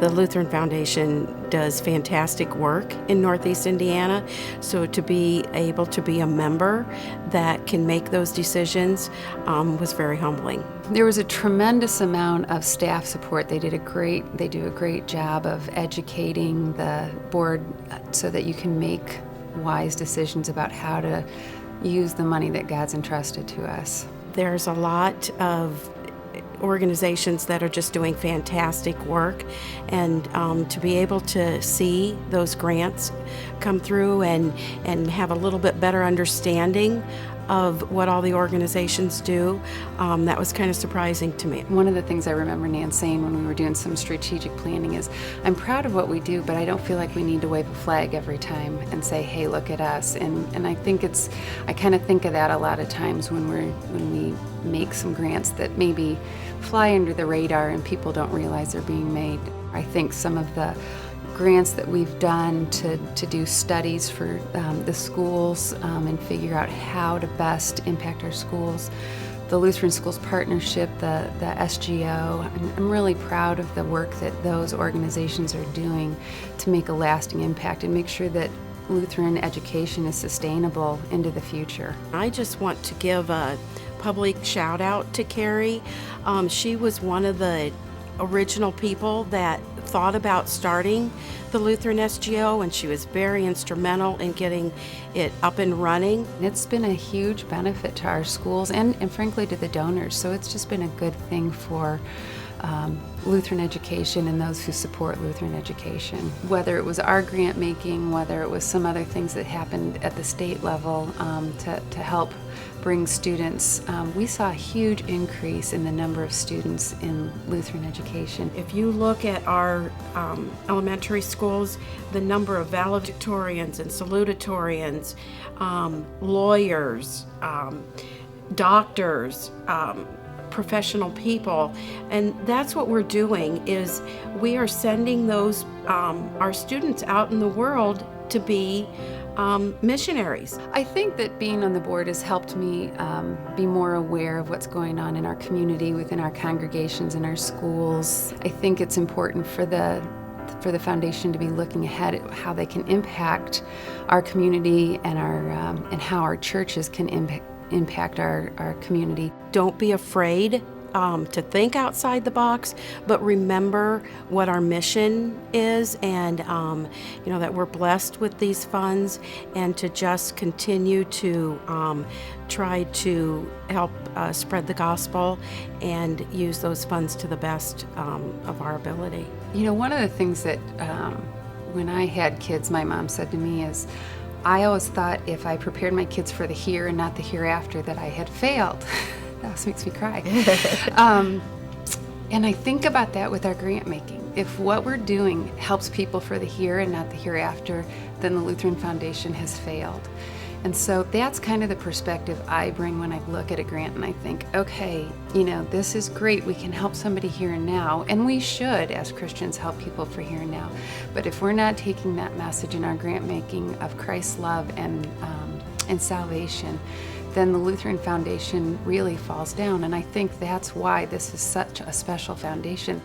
The Lutheran Foundation does fantastic work in Northeast Indiana, so to be able to be a member that can make those decisions was very humbling. There was a tremendous amount of staff support. They do a great job of educating the board so that you can make wise decisions about how to use the money that God's entrusted to us. There's a lot of organizations that are just doing fantastic work, and to be able to see those grants come through and have a little bit better understanding of what all the organizations do, that was kind of surprising to me. One of the things I remember Nan saying when we were doing some strategic planning is, I'm proud of what we do, but I don't feel like we need to wave a flag every time and say, hey, look at us. And I think I kind of think of that a lot of times when we make some grants that maybe fly under the radar and people don't realize they're being made. I think some of the grants that we've done to do studies for the schools and figure out how to best impact our schools, the Lutheran Schools Partnership, the SGO, I'm really proud of the work that those organizations are doing to make a lasting impact and make sure that Lutheran education is sustainable into the future. I just want to give a public shout out to Carrie. She was one of the original people that thought about starting the Lutheran SGO, and she was very instrumental in getting it up and running. It's been a huge benefit to our schools and frankly to the donors, so it's just been a good thing for Lutheran education and those who support Lutheran education. Whether it was our grant making, whether it was some other things that happened at the state level to help bring students, we saw a huge increase in the number of students in Lutheran education. If you look at our elementary schools, the number of valedictorians and salutatorians, lawyers, doctors, professional people, and that's what we're doing, is we are sending those our students out in the world to be missionaries. I think that being on the board has helped me be more aware of what's going on in our community, within our congregations, in our schools. I think it's important for the foundation to be looking ahead at how they can impact our community and how our churches can impact our community. Don't be afraid to think outside the box, but remember what our mission is, and that we're blessed with these funds, and to just continue to try to help spread the gospel and use those funds to the best of our ability. One of the things that when I had kids, my mom said to me is, I always thought if I prepared my kids for the here and not the hereafter that I had failed. That always makes me cry. And I think about that with our grant making. If what we're doing helps people for the here and not the hereafter, then the Lutheran Foundation has failed. And so that's kind of the perspective I bring when I look at a grant, and I think, okay, this is great. We can help somebody here and now, and we should, as Christians, help people for here and now. But if we're not taking that message in our grant making of Christ's love and salvation, then the Lutheran Foundation really falls down. And I think that's why this is such a special foundation.